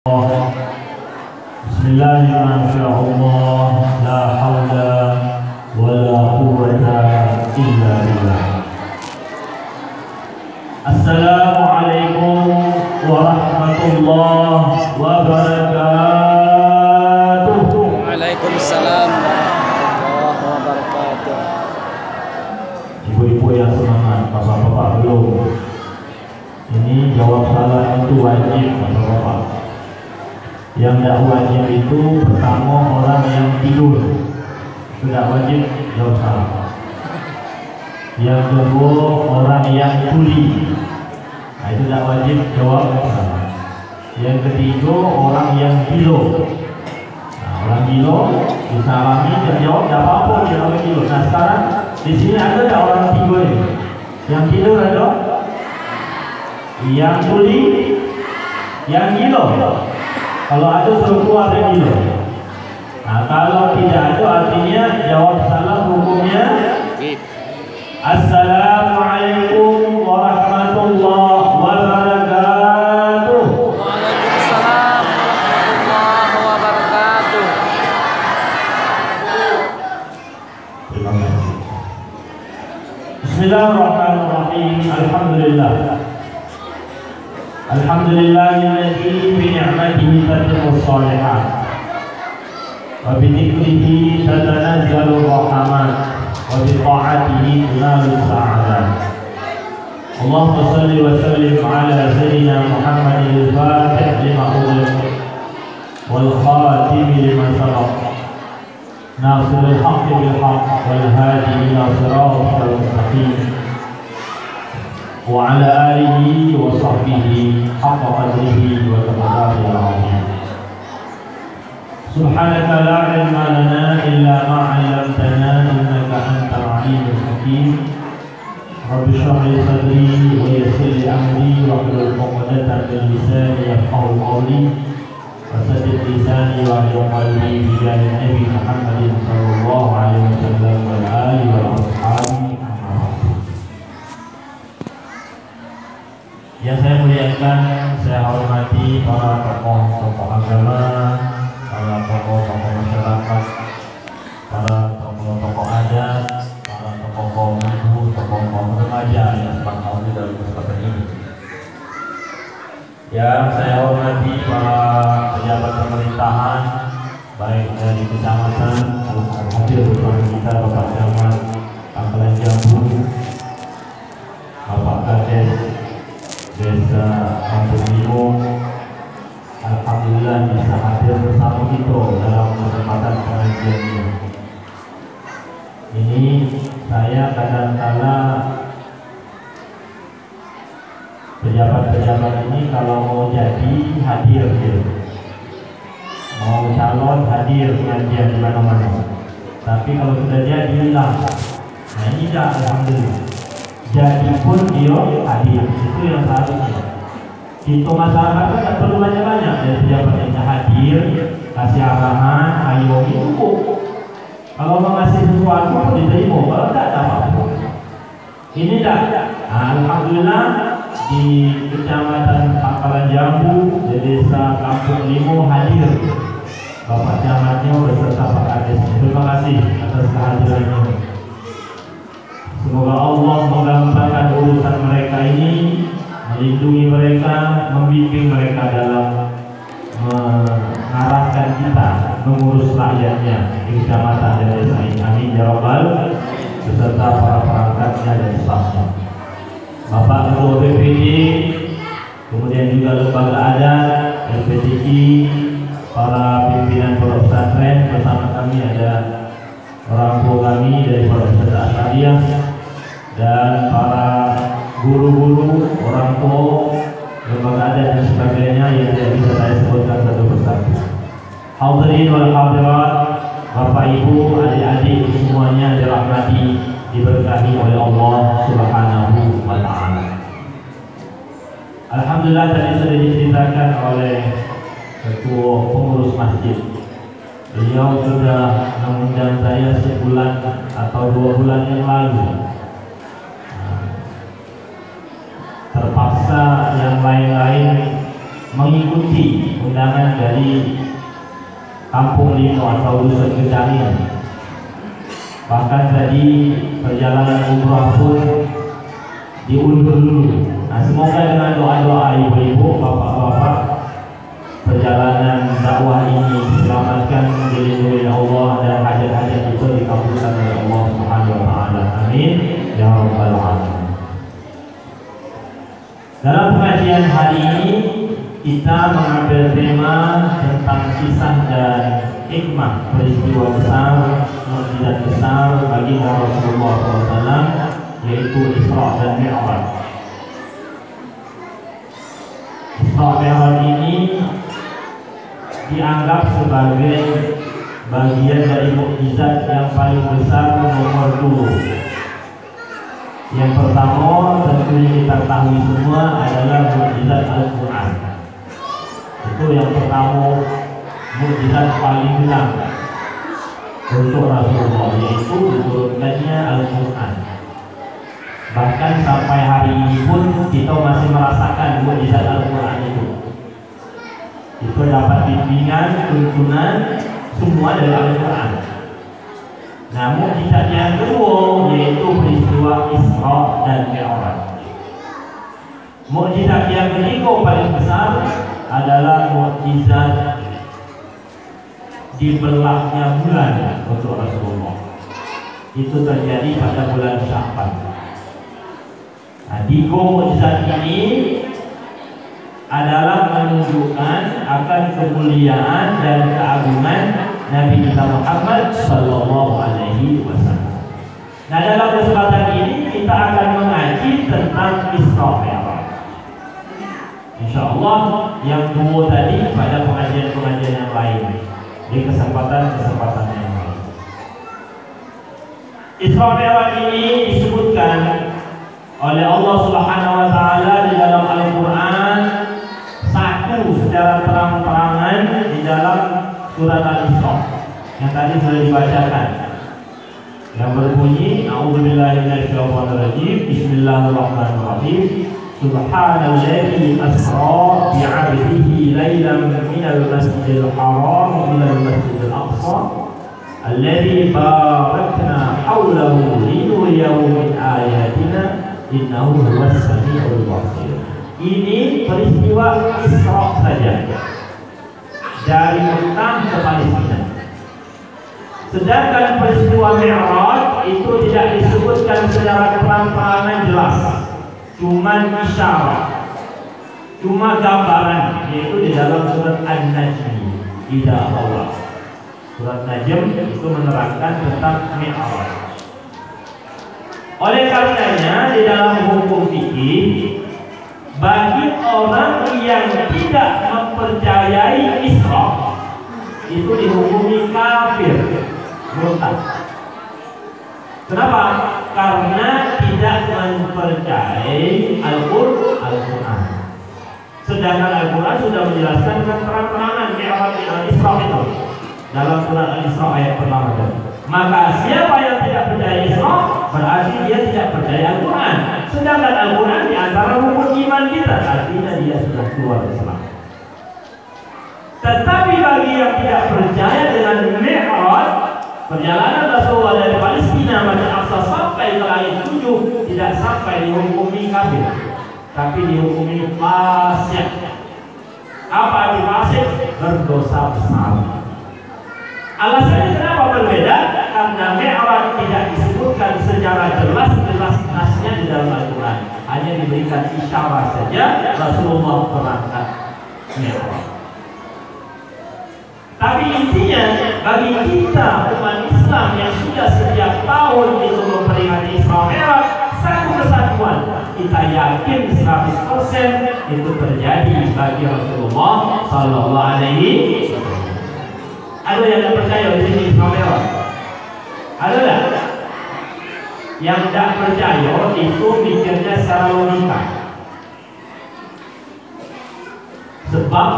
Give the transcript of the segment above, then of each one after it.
Bismillahirrahmanirrahim. La haula wala quwwata illa billah. Assalamualaikum warahmatullahi wabarakatuh. Waalaikumsalam warahmatullahi wabarakatuh. Ibu-ibu yang semangat, bapak-bapak belum. Ini jawab salah itu wajib, bapak-bapak. Yang tidak wajib itu pertama orang yang tidur, tidak wajib jawab salah. Yang kedua orang yang tuli, nah, itu tidak wajib jawab salah. Yang ketiga orang yang gilo, nah, orang gilo disalami dan jawab tidak apa-apa dia orang gilo. Nah sekarang di sini ada tidak orang tidur ini? Yang tidur ada, yang tuli, yang gilo. Kalau ada suruh keluar dari gilo. Nah kalau tidak ada artinya jawab salah hukumnya. Assalamualaikum warahmatullahi wabarakatuh. Waalaikumsalam warahmatullahi wabarakatuh. Terima kasih. Bismillahirrahmanirrahim. Alhamdulillah. Alhamdulillahilladzi bi ni'matihi tatimmu shalihat wa bi dzikrihi tatanazzalu rahmat wa bi ta'atihi tunalu sa'adat. Allahumma shalli wa sallim ala sayyidina Muhammadin al-fatih lima ughliq wal khatim lima sabaq nasiril haqqi bil haqq wal hadi ila siratal mustaqim wa ala alihi wa sahbihi haqqa qadrihi wa taqdirihi al-azim. Subhanaka la ilma lana illa ma 'allamtana innaka antal alimul hakim. Rabbi shrah li sadri wa yassir li amri wa hlul 'uqdatam min lisani yafqahu qawli wa saddid lisani wa hlul qalbi bi jahi Nabi Muhammadin sallallahu alaihi wasallam wa alihi wa ashabihi. Yang saya muliakan, saya hormati para tokoh-tokoh agama, para tokoh-tokoh masyarakat, para tokoh-tokoh adat, para tokoh kaum ibu, tokoh kaum remaja yang sedang hadir dalam kesempatan ini. Yang saya hormati para pejabat pemerintahan, baik dari kecamatan, hadir bersama kita Bapak Camat Pangkalan Jambu, Bapak Kades Desa Kampung Limo. Alhamdulillah bisa hadir bersama kita dalam kesempatan pengajian ini. Ini saya kadang-kala pejabat-pejabat ini kalau mau jadi hadir gitu. Mau calon hadir pengajian di mana-mana. Tapi kalau sudah jadi hilang. Nah ini tidak, alhamdulillah. Jadi pun dia hadir, itu yang seharusnya. Kita masyarakat tidak perlu banyak-banyak dari pejabat yang hadir, kasih arahan, ayo cukup. Kalau mau ngasih sesuatu pun diterima, kalau tidak apa-apa. Ini tidak. Alhamdulillah di Kecamatan Pangkalan Jambu, di Desa Kampung Limo hadir Bapak Camatnya beserta Pak Kades. Terima kasih atas kehadirannya. Semoga Allah menggampangkan urusan mereka ini, melindungi mereka, membimbing mereka dalam mengarahkan kita mengurus rakyatnya di kecamatan dan desa ini. Amin ya rabbal beserta para perangkatnya dan stafnya. Bapak Ketua BPD, kemudian juga lembaga adat, LPTI, para pimpinan pondok pesantren, bersama kami ada orang tua kami dari pondok pesantren Asadiah, dan para guru-guru, orang tua, lembaga adat dan sebagainya yang tidak bisa saya sebutkan satu persatu. Hadirin wal hadirat, Bapak Ibu, adik-adik semuanya dirahmati, diberkahi oleh Allah Subhanahu wa taala. Alhamdulillah tadi sudah diceritakan oleh ketua pengurus masjid. Beliau sudah mengundang saya sebulan atau 2 bulan yang lalu. Terpaksa yang lain-lain mengikuti undangan dari Kampung Lino atau Dusun Kejarin. Bahkan tadi perjalanan umrah pun diundur dulu. Nah, semoga dengan doa-doa ibu-ibu, bapak-bapak, perjalanan dakwah ini diselamatkan, dilindungi Allah, dan hajat-hajat itu dikabulkan oleh Allah Subhanahu wa taala. Amin ya rabbal alamin. Dalam pengajian hari ini kita mengambil tema tentang kisah dan hikmah peristiwa besar, mukjizat besar bagi Rasulullah SAW, yaitu Isra dan Mi'raj. Isra Mi'raj ini dianggap sebagai bagian dari mukjizat yang paling besar nomor 2. Yang pertama tentu kita tahu semua adalah mukjizat Al-Quran. Itu yang pertama, mukjizat paling besar untuk Rasulullah, yaitu diturunkannya Al-Quran. Bahkan sampai hari ini pun kita masih merasakan mukjizat Al-Quran itu. Itu dapat bimbingan, tuntunan, semua dari Al-Quran. Nah, mukjizat yang kedua yaitu peristiwa Isra dan Mi'raj. Mukjizat yang ketiga paling besar adalah mukjizat dibelahnya bulan untuk Rasulullah. Itu terjadi pada bulan Sya'ban. Nah, 3 mukjizat ini adalah menunjukkan akan kemuliaan dan keagungan Nabi kita Muhammad Sallallahu Alaihi Wasallam. Nah, dalam kesempatan ini kita akan mengaji tentang Isra Mi'raj. InsyaAllah yang 2 tadi pada pengajian-pengajian yang lain, di kesempatan-kesempatan yang lain. Isra Mi'raj ini disebutkan oleh Allah Subhanahu Wa Taala di dalam Al-Quran satu secara terang-terangan di dalam surat Al-Isra yang tadi sudah dibacakan, yang berbunyi A'udzubillahi minasyaitonirrajim, Bismillahirrahmanirrahim, Subhanalladzi asra bi'abdihi lailan minal masjidil haram ilal masjidil aqsa alladzi barakna haulahu linuriyahu min ayatina innahu huwas samiul basir. Ini peristiwa Isra saja, dari Mekah ke Palestina. Sedangkan peristiwa Mi'raj itu tidak disebutkan secara terang-terangan jelas, cuma isyarat, cuma gambaran, yaitu di dalam surat An-Najm. Tidak Allah. Surat Najm itu menerangkan tentang Mi'raj. Oleh karenanya di dalam hukum fikih, bagi orang yang tidak mempercayai Isra itu dihukumi kafir, murtad. Kenapa? Karena tidak mempercayai Al-Quran. Sedangkan Al-Quran sudah menjelaskan dengan terang-terangan Mi'raj dan Isra itu dalam surat Al-Isra ayat pertama tadi. Maka siapa yang tidak percaya Isra berarti dia tidak percaya Al-Quran. Sedangkan Al-Quran di antara rukun iman kita, artinya dia sudah keluar Islam. Tetapi bagi yang tidak percaya dengan Mi'raj, perjalanan Rasulullah dari Palestina Masjid Aqsa sampai ke langit 7, tidak sampai dihukumi kafir, tapi dihukumi fasik. Apa arti fasik? Berdosa besar. Alasannya kenapa berbeda? Karena Mi'raj tidak disebutkan secara jelas nasnya di dalam Al-Quran, hanya diberikan isyarat saja Rasulullah berangkat Mi'raj. Tapi intinya bagi kita umat Islam yang sudah setiap tahun itu memperingati Isra Mi'raj, satu kesatuan, kita yakin 100% itu terjadi bagi Rasulullah Sallallahu Alaihi Wasallam. Ada yang tidak percaya di sini Isra Mi'raj? Ada tak? Yang tidak percaya itu mikirnya secara logika. Sebab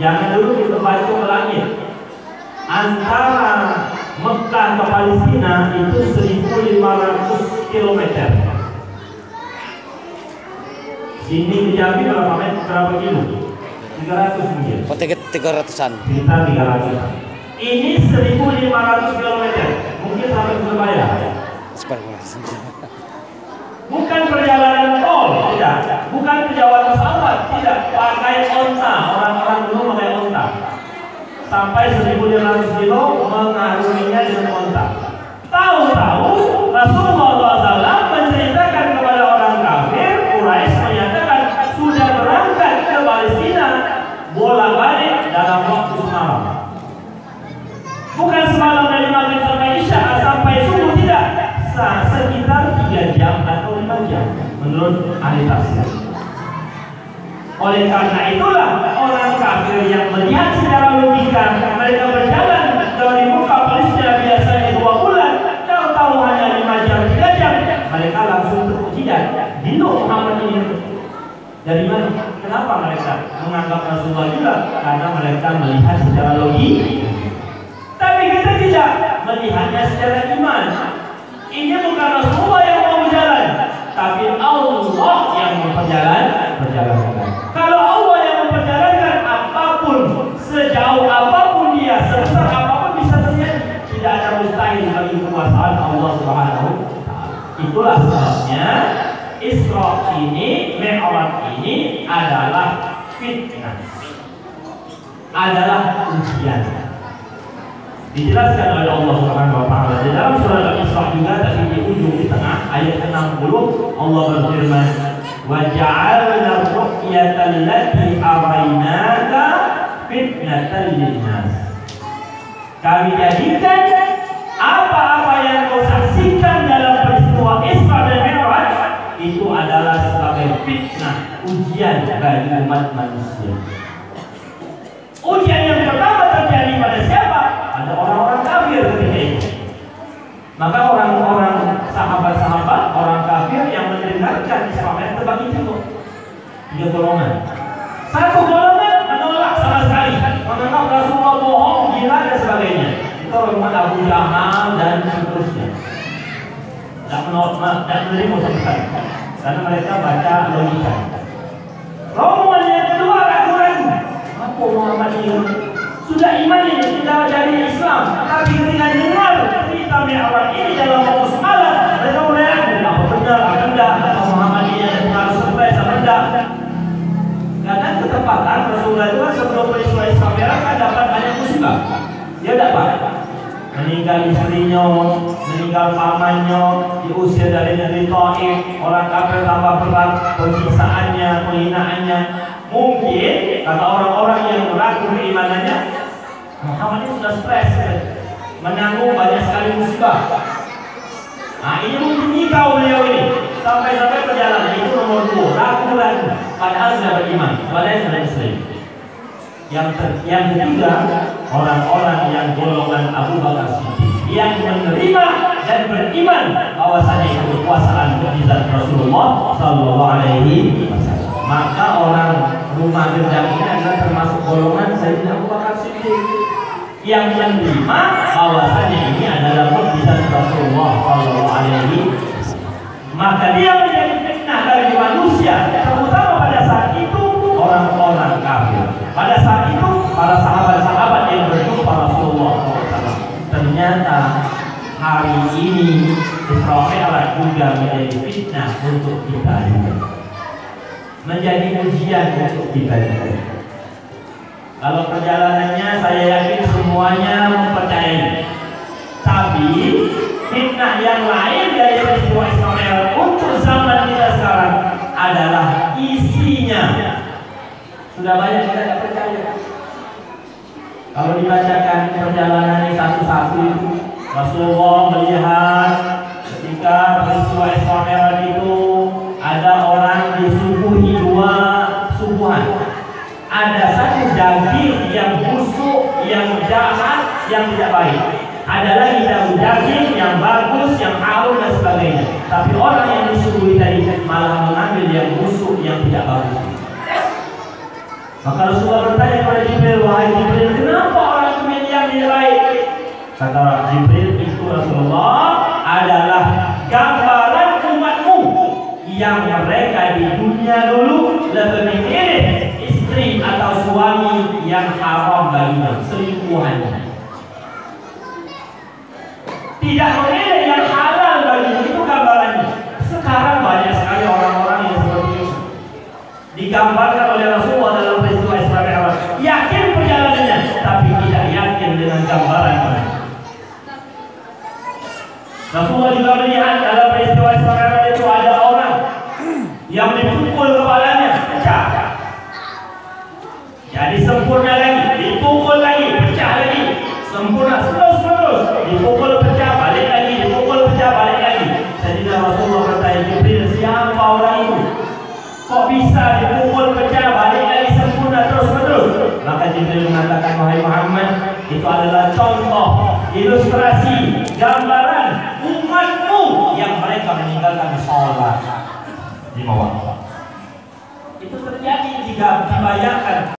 jangan dulu kita baca ke langit. Antara Mekah ke Palestina itu 1.500 km. Ini di Jambi berapa kilo? 300 mungkin. Oh, 300-an. Sekitar 300. Ini 1.500 km. Mungkin sampai Surabaya. Bukan perjalanan tol, tidak. Bukan perjalanan pesawat, tidak. Pakai onta. Orang-orang dulu pakai onta. Sampai 1.500 kilo mengarunginya dengan onta. Tahu-tahu Rasulullah SAW menceritakan kepada orang kafir Quraisy, menyatakan sudah berangkat ke Palestina bolak-balik dalam waktu semalam. Bukan semalam dari maghrib sampai isya sampai subuh, tidak. Sekitar 3 jam atau 5 jam menurut ahli tafsir. Oleh karena itulah orang kafir yang melihat secara logika mereka berjalan dari muka Palestina biasanya 2 bulan, tahu-tahu hanya 5 jam 3 jam, mereka langsung terpukjidan. Dino Muhammad ini dari mana? Kenapa mereka menganggap Rasulullah juga? Karena mereka melihat secara logis. Tapi kita tidak melihatnya secara iman. Ini bukan Rasulullah yang mau berjalan, tapi Allah yang memperjalankan. Kalau Allah yang memperjalankan, apapun, sejauh apapun dia, sebesar apapun bisa terjadi. Tidak ada mustahil bagi kekuasaan Allah Subhanahu wa Ta'ala. Itulah sebabnya Isra ini, Mi'raj ini adalah fitnah, adalah ujian. Dijelaskan oleh Allah Subhanahu wa Ta'ala di dalam surah Al-Isra juga, tapi di ujung di tengah ayat 60 Allah berfirman, "Wa ja'alna ar-ru'yata allati araynaka fitnatan lin-nas." Kami jadikan apa-apa yang kau saksikan dalam peristiwa Isra dan Mi'raj itu adalah sebagai fitnah, ujian bagi umat manusia. Ujian yang pertama terjadi pada siapa? Ada orang-orang kafir ketika itu. Maka orang-orang sahabat-sahabat, orang kafir yang mendengarkan Isra Mi'raj terbagi 3 golongan. Satu golongan menolak sama sekali, menganggap Rasulullah bohong, gila dan sebagainya. Itu golongan Abu Jahal dan seterusnya. Tidak menerima sama sekali, karena mereka baca logika. Rombongan yang kedua ragu-ragu. Apa Muhammad ini? Sudah iman ini, sudah jadi Islam, tapi ketika dengar cerita Mi'raj ini dalam waktu semalam, mereka mulai ragu, apa benar, apa tidak, apa Muhammad ini ada pengaruh surprise, apa tidak. Karena ketepatan Rasulullah itu kan sebelum peristiwa Isra Mi'raj kan dapat banyak musibah. Dia dapat meninggal istrinya, meninggal pamannya, diusir dari negeri Taif, orang kafir tambah berat penyisaannya, penghinaannya. Mungkin kata orang-orang yang ragu keimanannya, Muhammad ini sudah stres, menanggung banyak sekali musibah. Nah ini mungkin nikah beliau ini sampai-sampai perjalanan itu nomor 2, ragu-ragu, padahal sudah beriman, padahal sudah Islam. Yang ketiga, orang-orang yang golongan Abu Bakar Siddiq yang menerima dan beriman bahwasanya itu kekuasaan mukjizat Rasulullah Sallallahu Alaihi Wasallam. Maka orang rumah gendang ini adalah termasuk golongan Sayyidina Abu Bakar Siddiq yang menerima bahwasanya ini adalah mukjizat Rasulullah Sallallahu Alaihi Wasallam. Maka dia menjadi fitnah bagi manusia, terutama pada saat itu orang-orang kafir. Pada saat itu para sahabat-sahabat yang berjumpa Rasulullah SAW. Ternyata hari ini Isra Mi'raj juga menjadi fitnah untuk kita juga, menjadi ujian untuk kita juga. Kalau perjalanannya saya yakin semuanya mempercayai. Tapi fitnah yang lain dari peristiwa Isra Mi'raj untuk zaman kita sekarang adalah isinya. Sudah banyak kita tidak percaya. Kalau dibacakan perjalanan satu-satu itu, Rasulullah melihat ketika peristiwa Isra Mi'raj itu ada orang disuguhi 2 suguhan. Ada satu daging yang busuk, yang jahat, yang tidak baik. Ada lagi daging yang bagus, yang harum dan sebagainya. Tapi orang yang disuguhi tadi malah mengambil yang busuk, yang tidak bagus. Maka Rasulullah bertanya kepada Jibril, "Wahai Jibril, kenapa orang itu yang tidak baik?" Kata Jibril, "Itu Rasulullah adalah gambaran umatmu yang mereka di dunia dulu lebih memilih istri atau suami yang haram baginya, selingkuhannya. Tidak memilih yang halal baginya, itu gambarannya. Sekarang banyak sekali orang-orang yang seperti itu digambarkan oleh Rasulullah dalam peristiwa Isra Mi'raj. Yakin perjalanannya, tapi tidak yakin dengan gambaran. Rasulullah juga melihat dalam peristiwa Isra Mi'raj itu ada orang yang dipukul kepalanya pecah, jadi sempurna lagi, dipukul lagi, pecah lagi, sempurna terus, dipukul pecah balik lagi, dipukul pecah balik lagi. Jadi Rasulullah bertanya, Jibril, siapa orang itu? Kok bisa dipukul pecah balik lagi sempurna terus? Maka Jibril mengatakan, wahai Muhammad, itu adalah contoh, ilustrasi, gambaran umatmu yang mereka meninggalkan sholat 5 waktu. Itu terjadi jika dibayangkan